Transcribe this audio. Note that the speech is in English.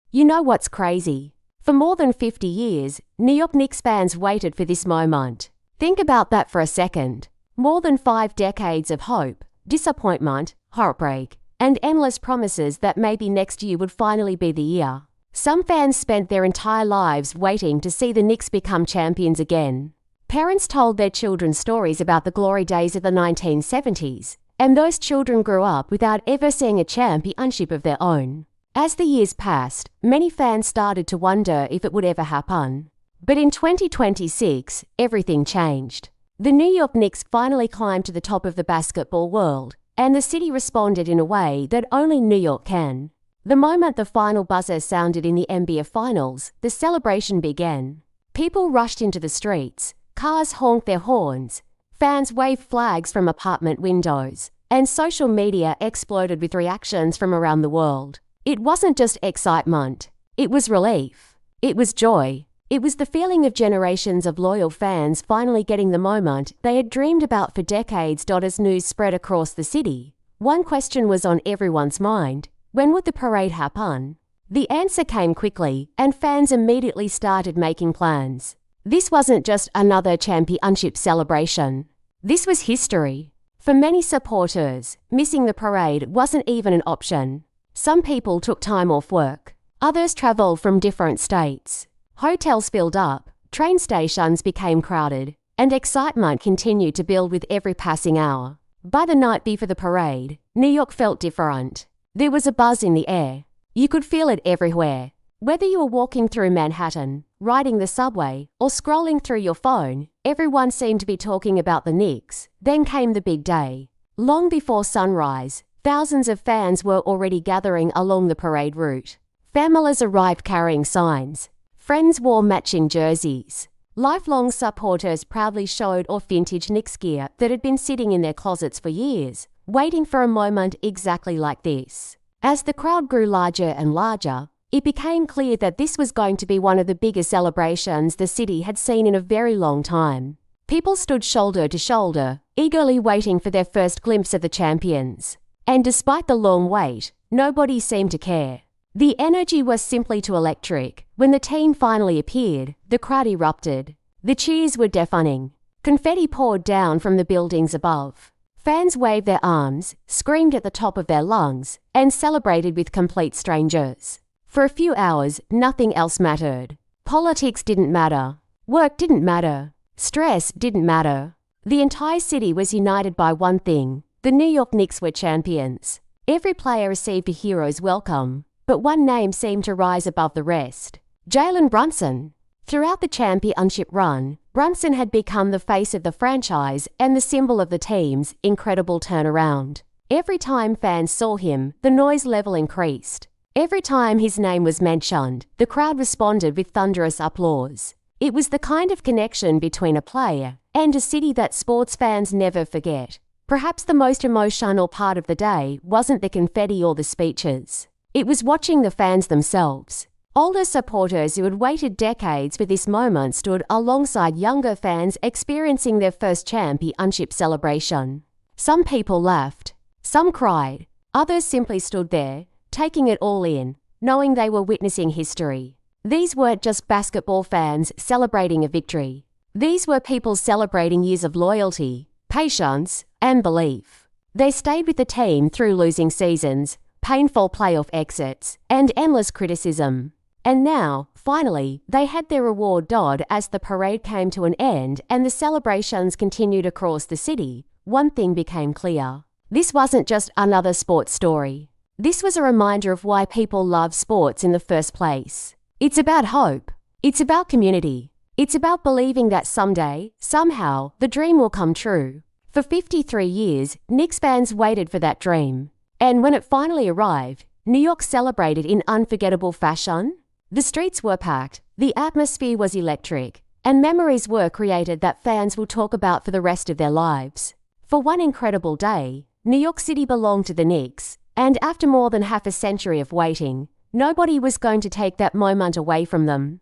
You know what's crazy? For more than 50 years, New York Knicks fans waited for this moment. Think about that for a second. More than 5 decades of hope, disappointment, heartbreak, and endless promises that maybe next year would finally be the year. Some fans spent their entire lives waiting to see the Knicks become champions again. Parents told their children stories about the glory days of the 1970s, and those children grew up without ever seeing a championship of their own. As the years passed, many fans started to wonder if it would ever happen. But in 2026, everything changed. The New York Knicks finally climbed to the top of the basketball world, and the city responded in a way that only New York can. The moment the final buzzer sounded in the NBA Finals, the celebration began. People rushed into the streets, cars honked their horns, fans waved flags from apartment windows, and social media exploded with reactions from around the world. It wasn't just excitement. It was relief. It was joy. It was the feeling of generations of loyal fans finally getting the moment they had dreamed about for decades. As news spread across the city, one question was on everyone's mind: when would the parade happen? The answer came quickly, and fans immediately started making plans. This wasn't just another championship celebration. This was history. For many supporters, missing the parade wasn't even an option. Some people took time off work. Others traveled from different states. Hotels filled up, train stations became crowded, and excitement continued to build with every passing hour. By the night before the parade, New York felt different. There was a buzz in the air. You could feel it everywhere. Whether you were walking through Manhattan, riding the subway, or scrolling through your phone, everyone seemed to be talking about the Knicks. Then came the big day. Long before sunrise, thousands of fans were already gathering along the parade route. Families arrived carrying signs. Friends wore matching jerseys. Lifelong supporters proudly showed off vintage Knicks gear that had been sitting in their closets for years, waiting for a moment exactly like this. As the crowd grew larger and larger, it became clear that this was going to be one of the biggest celebrations the city had seen in a very long time. People stood shoulder to shoulder, eagerly waiting for their first glimpse of the champions. And despite the long wait, nobody seemed to care. The energy was simply too electric. When the team finally appeared, the crowd erupted. The cheers were deafening. Confetti poured down from the buildings above. Fans waved their arms, screamed at the top of their lungs, and celebrated with complete strangers. For a few hours, nothing else mattered. Politics didn't matter. Work didn't matter. Stress didn't matter. The entire city was united by one thing: the New York Knicks were champions. Every player received a hero's welcome, but one name seemed to rise above the rest: Jalen Brunson. Throughout the championship run, Brunson had become the face of the franchise and the symbol of the team's incredible turnaround. Every time fans saw him, the noise level increased. Every time his name was mentioned, the crowd responded with thunderous applause. It was the kind of connection between a player and a city that sports fans never forget. Perhaps the most emotional part of the day wasn't the confetti or the speeches. It was watching the fans themselves. Older supporters who had waited decades for this moment stood alongside younger fans experiencing their first championship celebration. Some people laughed. Some cried. Others simply stood there, taking it all in, knowing they were witnessing history. These weren't just basketball fans celebrating a victory. These were people celebrating years of loyalty, patience, and belief. They stayed with the team through losing seasons, painful playoff exits, and endless criticism. And now, finally, they had their reward. As the parade came to an end and the celebrations continued across the city, one thing became clear. This wasn't just another sports story. This was a reminder of why people love sports in the first place. It's about hope. It's about community. It's about believing that someday, somehow, the dream will come true. For 53 years, Knicks fans waited for that dream. And when it finally arrived, New York celebrated in unforgettable fashion. The streets were packed, the atmosphere was electric, and memories were created that fans will talk about for the rest of their lives. For one incredible day, New York City belonged to the Knicks, and after more than half a century of waiting, nobody was going to take that moment away from them.